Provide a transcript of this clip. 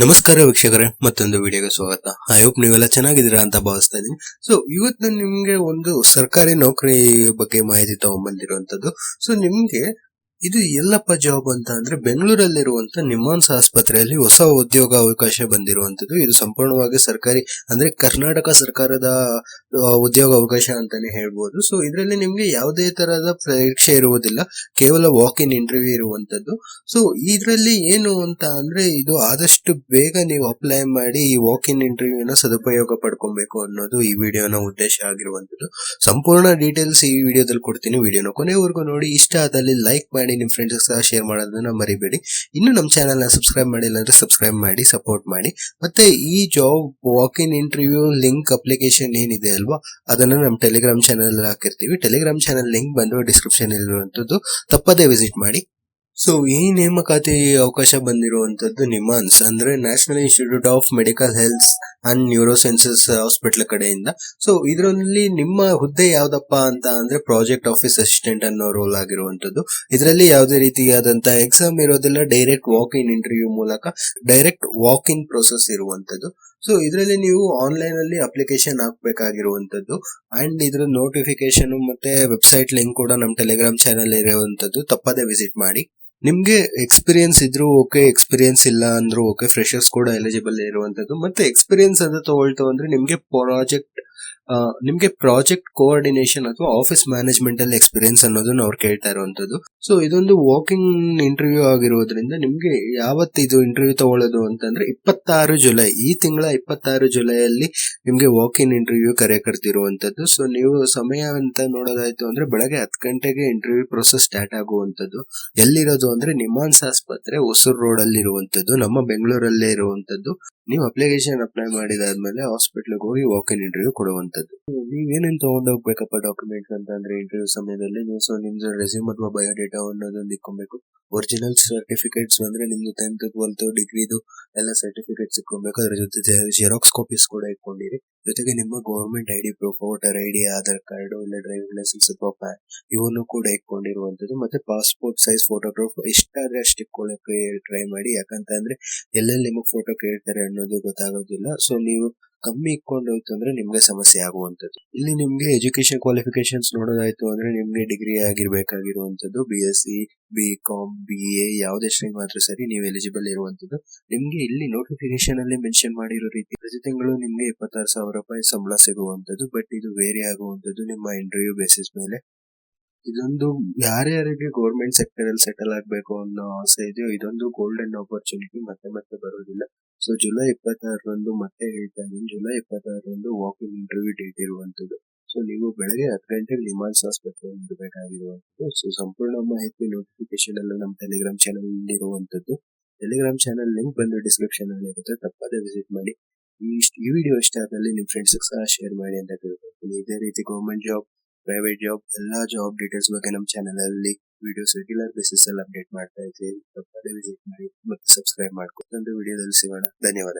ನಮಸ್ಕಾರ ವೀಕ್ಷಕರೇ, ಮತ್ತೊಂದು ವಿಡಿಯೋಗೆ ಸ್ವಾಗತ. ಐ ಹೋಪ್ ನೀವೆಲ್ಲ ಚೆನ್ನಾಗಿದ್ದೀರಾ ಅಂತ ಭಾವಿಸ್ತಾ ಇದ್ದೀನಿ. ಸೊ ಇವತ್ತು ನಿಮ್ಗೆ ಒಂದು ಸರ್ಕಾರಿ ನೌಕರಿ ಬಗ್ಗೆ ಮಾಹಿತಿ ತಗೊಂಡ್ಬಂದಿರುವಂತದ್ದು. ಸೊ ನಿಮ್ಗೆ ಇದು ಎಲ್ಲಪ್ಪ ಜಾಬ್ ಅಂತ ಅಂದ್ರೆ ಬೆಂಗಳೂರಲ್ಲಿರುವಂತ ನಿಮ್ಹಾನ್ಸ್ ಆಸ್ಪತ್ರೆಯಲ್ಲಿ ಹೊಸ ಉದ್ಯೋಗ ಅವಕಾಶ ಬಂದಿರುವಂತದ್ದು. ಇದು ಸಂಪೂರ್ಣವಾಗಿ ಸರ್ಕಾರಿ ಅಂದ್ರೆ ಕರ್ನಾಟಕ ಸರ್ಕಾರದ ಉದ್ಯೋಗ ಅವಕಾಶ ಅಂತಾನೆ ಹೇಳ್ಬೋದು. ಸೊ ಇದರಲ್ಲಿ ನಿಮ್ಗೆ ಯಾವುದೇ ತರಹದ ಪರೀಕ್ಷೆ ಇರುವುದಿಲ್ಲ, ಕೇವಲ ವಾಕ್ ಇನ್ ಇಂಟರ್ವ್ಯೂ ಇರುವಂತದ್ದು. ಸೊ ಇದರಲ್ಲಿ ಏನು ಅಂತ ಅಂದ್ರೆ ಇದು ಆದಷ್ಟು ಬೇಗ ನೀವು ಅಪ್ಲೈ ಮಾಡಿ ಈ ವಾಕ್ ಇನ್ ಇಂಟರ್ವ್ಯೂನ ಸದುಪಯೋಗ ಪಡ್ಕೊಬೇಕು ಅನ್ನೋದು ಈ ವಿಡಿಯೋನ ಉದ್ದೇಶ ಆಗಿರುವಂತದ್ದು. ಸಂಪೂರ್ಣ ಡೀಟೇಲ್ಸ್ ಈ ವಿಡಿಯೋದಲ್ಲಿ ಕೊಡ್ತೀನಿ. ವಿಡಿಯೋನ ಕೊನೆವರೆಗೂ ನೋಡಿ. ಇಷ್ಟ ಆದಲ್ಲಿ ಲೈಕ್ ಮಾಡಿ, ನಿಮ್ ಫ್ರೆಂಡ್ಸ್ ಸಹ ಶೇರ್ ಮಾಡೋದನ್ನ ಮರಿಬೇಡಿ. ಇನ್ನು ನಮ್ಮ ಚಾನೆಲ್ ನ ಸಬ್ಸ್ಕ್ರೈಬ್ ಮಾಡಿಲ್ಲ ಅಂದ್ರೆ ಸಬ್ಸ್ಕ್ರೈಬ್ ಮಾಡಿ, ಸಪೋರ್ಟ್ ಮಾಡಿ. ಮತ್ತೆ ಈ job walk in interview link application ಏನಿದೆ ಅಲ್ವಾ, ಅದನ್ನ ನಮ್ಮ ಟೆಲಿಗ್ರಾಮ್ ಚಾನೆಲ್ ಹಾಕಿರ್ತೀವಿ. ಟೆಲಿಗ್ರಾಮ್ ಚಾನೆಲ್ ಲಿಂಕ್ ಬಂದು ಡಿಸ್ಕ್ರಿಪ್ಷನ್ ಇರುವಂತದ್ದು, ತಪ್ಪದೇ ವಿಸಿಟ್ ಮಾಡಿ. ಸೊ ಈ ನೇಮಕಾತಿ ಅವಕಾಶ ಬಂದಿರುವಂತದ್ದು ನಿಮ್ಹಾನ್ಸ್ ಅಂದ್ರೆ national institute of medical health and neuro sciences hospital ಕಡೆಯಿಂದ. ಸೊ ಇದರಲ್ಲಿ ನಿಮ್ಮ ಹುದ್ದೆ ಯಾವ್ದಪ್ಪ ಅಂತ ಅಂದ್ರೆ ಪ್ರಾಜೆಕ್ಟ್ ಆಫೀಸ್ ಅಸಿಸ್ಟೆಂಟ್ ಅನ್ನೋ ರೋಲ್ ಆಗಿರುವಂತದ್ದು. ಇದರಲ್ಲಿ ಯಾವುದೇ ರೀತಿಯಾದಂತಹ ಎಕ್ಸಾಮ್ ಇರೋದಿಲ್ಲ, ಡೈರೆಕ್ಟ್ ವಾಕ್ ಇನ್ ಇಂಟರ್ವ್ಯೂ ಮೂಲಕ ಡೈರೆಕ್ಟ್ ವಾಕ್ ಇನ್ ಪ್ರೊಸೆಸ್ ಇರುವಂತದ್ದು. ಸೊ ಇದರಲ್ಲಿ ನೀವು ಆನ್ಲೈನ್ ಅಲ್ಲಿ ಅಪ್ಲಿಕೇಶನ್ ಹಾಕ್ಬೇಕಾಗಿರುವಂತದ್ದು. ಅಂಡ್ ಇದ್ರ ನೋಟಿಫಿಕೇಶನ್ ಮತ್ತೆ ವೆಬ್ಸೈಟ್ ಲಿಂಕ್ ಕೂಡ ನಮ್ಮ ಟೆಲಿಗ್ರಾಮ್ ಚಾನೆಲ್ ಇರುವಂತದ್ದು, ತಪ್ಪದೇ ವಿಸಿಟ್ ಮಾಡಿ. ನಿಮ್ಗೆ ಎಕ್ಸ್ಪೀರಿಯನ್ಸ್ ಇದ್ರು ಓಕೆ, ಎಕ್ಸ್ಪೀರಿಯನ್ಸ್ ಇಲ್ಲ ಅಂದ್ರೂ ಓಕೆ, ಫ್ರೆಶರ್ಸ್ ಕೂಡ ಎಲಿಜಿಬಲ್ ಇರುವಂತದ್ದು. ಮತ್ತೆ ಎಕ್ಸ್ಪೀರಿಯನ್ಸ್ ಅಂತ ತಗೊಳ್ತು ಅಂದ್ರೆ ನಿಮ್ಗೆ ಪ್ರಾಜೆಕ್ಟ್ ಕೋಆರ್ಡಿನೇಷನ್ ಅಥವಾ ಆಫೀಸ್ ಮ್ಯಾನೇಜ್ಮೆಂಟ್ ಅಲ್ಲಿ ಎಕ್ಸ್ಪೀರಿಯನ್ಸ್ ಅನ್ನೋದನ್ನ ಅವ್ರು ಕೇಳ್ತಾ ಇರುವಂತದ್ದು. ಸೊ ಇದೊಂದು ವಾಕಿಂಗ್ ಇಂಟರ್ವ್ಯೂ ಆಗಿರೋದ್ರಿಂದ ನಿಮ್ಗೆ ಯಾವತ್ತು ಇದು ಇಂಟರ್ವ್ಯೂ ತಗೊಳ್ಳೋದು ಅಂತಂದ್ರೆ 26 ಜುಲೈ, ಈ ತಿಂಗಳ 26 ಜುಲೈಯಲ್ಲಿ ನಿಮ್ಗೆ ವಾಕ್ ಇನ್ ಇಂಟರ್ವ್ಯೂ ಕರೆ ಕರ್ತಿರುವಂತದ್ದು. ಸೊ ನೀವು ಸಮಯ ಅಂತ ನೋಡೋದಾಯ್ತು ಅಂದ್ರೆ ಬೆಳಗ್ಗೆ 10 ಗಂಟೆಗೆ ಇಂಟರ್ವ್ಯೂ ಪ್ರೊಸೆಸ್ ಸ್ಟಾರ್ಟ್ ಆಗುವಂತದ್ದು. ಎಲ್ಲಿರೋದು ಅಂದ್ರೆ ನಿಮ್ಹಾನ್ಸ್ ಆಸ್ಪತ್ರೆ, ಹೊಸೂರು ರೋಡ್ ಅಲ್ಲಿ ಇರುವಂತದ್ದು, ನಮ್ಮ ಬೆಂಗಳೂರಲ್ಲೇ ಇರುವಂತದ್ದು. ನೀವು ಅಪ್ಲಿಕೇಶನ್ ಅಪ್ಲೈ ಮಾಡಿದಾದ್ಮೇಲೆ ಹಾಸ್ಪಿಟ್ಲಿಗೆ ಹೋಗಿ ವಾಕ್ ಇನ್ ಇಂಟರ್ವ್ಯೂ ಕೊಡುವಂತದ್ದು. ನೀವೇನೇನ್ ತಗೊಂಡ್ ಹೋಗ್ಬೇಕಪ್ಪ ಡಾಕ್ಯುಮೆಂಟ್ಸ್ ಅಂತ ಅಂದ್ರೆ ಇಂಟರ್ವ್ಯೂ ಸಮಯದಲ್ಲಿ ನೀವು ನಿಮ್ದು ರೆಸ್ಯೂಮ್ ಅಥವಾ ಬಯೋಡೇಟಾ ಅನ್ನೋದನ್ನ ಇಟ್ಕೊಬೇಕು. ಒರಿಜಿನಲ್ ಸರ್ಟಿಫಿಕೇಟ್ಸ್ ಅಂದ್ರೆ ನಿಮ್ದು 10th 12th ಡಿಗ್ರಿದು ಎಲ್ಲ ಸರ್ಟಿಫಿಕೇಟ್ಸ್ ಇಟ್ಕೊಬೇಕು. ಅದ್ರ ಜೊತೆ ಜೆರಾಕ್ಸ್ ಕಾಪೀಸ್ ಕೂಡ ಇಟ್ಕೊಂಡಿರಿ. ಜೊತೆಗೆ ನಿಮ್ಮ government ID proof, voter ID, Aadhaar card, ಇಲ್ಲ ಡ್ರೈವಿಂಗ್ ಲೈಸೆನ್ಸ್ ಅಥವಾ ಪ್ಯಾನ್ ಇವನ್ನು ಕೂಡ ಇಟ್ಕೊಂಡಿರುವಂತದ್ದು. ಮತ್ತೆ ಪಾಸ್ಪೋರ್ಟ್ ಸೈಜ್ ಫೋಟೋಗ್ರಾಫ್ ಎಷ್ಟಾದ್ರೆ ಅಷ್ಟು ಇಟ್ಕೊಳ್ಳಕ್ಕೆ ಟ್ರೈ ಮಾಡಿ. ಯಾಕಂತ ಅಂದ್ರೆ ಎಲ್ಲೆಲ್ಲಿ ನಿಮಗೆ ಫೋಟೋ ಕೇಳ್ತಾರೆ ಅನ್ನೋದು ಗೊತ್ತಾಗೋದಿಲ್ಲ. ಸೊ ನೀವು ಕಮ್ಮಿ ಇಟ್ಕೊಂಡು ಹೋಯ್ತು ಅಂದ್ರೆ ನಿಮ್ಗೆ ಸಮಸ್ಯೆ ಆಗುವಂತದ್ದು. ಇಲ್ಲಿ ನಿಮ್ಗೆ ಎಜುಕೇಶನ್ ಕ್ವಾಲಿಫಿಕೇಶನ್ಸ್ ನೋಡೋದಾಯ್ತು ಅಂದ್ರೆ ನಿಮ್ಗೆ ಡಿಗ್ರಿ ಆಗಿರ್ಬೇಕಾಗಿರುವಂತದ್ದು. BSc, BCom, BA ಯಾವುದೇ ಸ್ಟ್ರೀಮ್ ಆದ್ರೂ ಸರಿ ನೀವು ಎಲಿಜಿಬಲ್ ಇರುವಂತದ್ದು. ನಿಮ್ಗೆ ಇಲ್ಲಿ ನೋಟಿಫಿಕೇಶನ್ ಅಲ್ಲಿ ಮೆನ್ಷನ್ ಮಾಡಿರೋ ರೀತಿ ಪ್ರತಿ ತಿಂಗಳು ನಿಮ್ಗೆ 26,000 ರೂಪಾಯಿ ಸಂಬಳ ಸಿಗುವಂತದ್ದು. ಬಟ್ ಇದು ವೇರಿ ಆಗುವಂತದ್ದು ನಿಮ್ಮ ಇಂಟರ್ವ್ಯೂ ಬೇಸಿಸ್ ಮೇಲೆ. ಇದೊಂದು ಯಾರ್ಯಾರಿಗೆ ಗೌರ್ಮೆಂಟ್ ಸೆಕ್ಟರ್ ಅಲ್ಲಿ ಸೆಟಲ್ ಆಗ್ಬೇಕು ಅನ್ನೋ ಆಸೆ ಇದೆಯೋ ಇದೊಂದು ಗೋಲ್ಡನ್ ಆಪರ್ಚುನಿಟಿ, ಮತ್ತೆ ಮತ್ತೆ ಬರೋದಿಲ್ಲ. ಸೊ ಜುಲೈ 26ರಂದು ಮತ್ತೆ ಹೇಳ್ತಾ ಇದ್ದೀನಿ, ಜುಲೈ 26ರಂದು ವಾಕ್ ಇನ್ ಇಂಟರ್ವ್ಯೂ ಡೇಟ್ ಇರುವಂತದ್ದು. ಸೊ ನೀವು ಬೆಳಗ್ಗೆ 10 ಗಂಟೆಗೆ ನಿಮ್ಹಾನ್ಸ್ ಆಸ್ಪತ್ರೆಯಲ್ಲಿ ಇರಬೇಕಾಗಿರುವಂತದ್ದು. ಸೊ ಸಂಪೂರ್ಣ ಮಾಹಿತಿ ನೋಟಿಫಿಕೇಶನ್ ಎಲ್ಲ ನಮ್ಮ ಟೆಲಿಗ್ರಾಮ್ ಚಾನೆಲ್ ಇರುವಂತದ್ದು. ಟೆಲಿಗ್ರಾಮ್ ಚಾನೆಲ್ ಲಿಂಕ್ ಬಂದು ಡಿಸ್ಕ್ರಿಪ್ಷನ್ ಅಲ್ಲಿ ಇರುತ್ತೆ, ತಪ್ಪದೇ ವಿಸಿಟ್ ಮಾಡಿ. ಈ ವಿಡಿಯೋ ಇಷ್ಟ ಆದಲ್ಲಿ ನಿಮ್ ಫ್ರೆಂಡ್ಸ್ ಸಹ ಶೇರ್ ಮಾಡಿ ಅಂತ ಕೇಳ್ಕೊಳ್ತೀನಿ. ಇದೇ ರೀತಿ ಗೌರ್ಮೆಂಟ್ ಜಾಬ್, ಪ್ರೈವೇಟ್ ಜಾಬ್, ಎಲ್ಲಾ ಜಾಬ್ ಡೀಟೇಲ್ಸ್ ಬಗ್ಗೆ ನಮ್ಮ ಚಾನೆಲ್ ಅಲ್ಲಿ ವಿಡಿಯೋಸ್ ರೆಗ್ಯುಲರ್ ಬೇಸಿಸ್ ಅಲ್ಲಿ ಅಪ್ಡೇಟ್ ಮಾಡ್ತಾ ಇದ್ದೀವಿ. ತಪ್ಪದೇ ವಿಸಿಟ್ ಮಾಡಿ ಮತ್ತೆ ಸಬ್ಸ್ಕ್ರೈಬ್ ಮಾಡ್ಕೊಂಡು ವಿಡಿಯೋದಲ್ಲಿ ಸಿಗೋಣ. ಧನ್ಯವಾದ.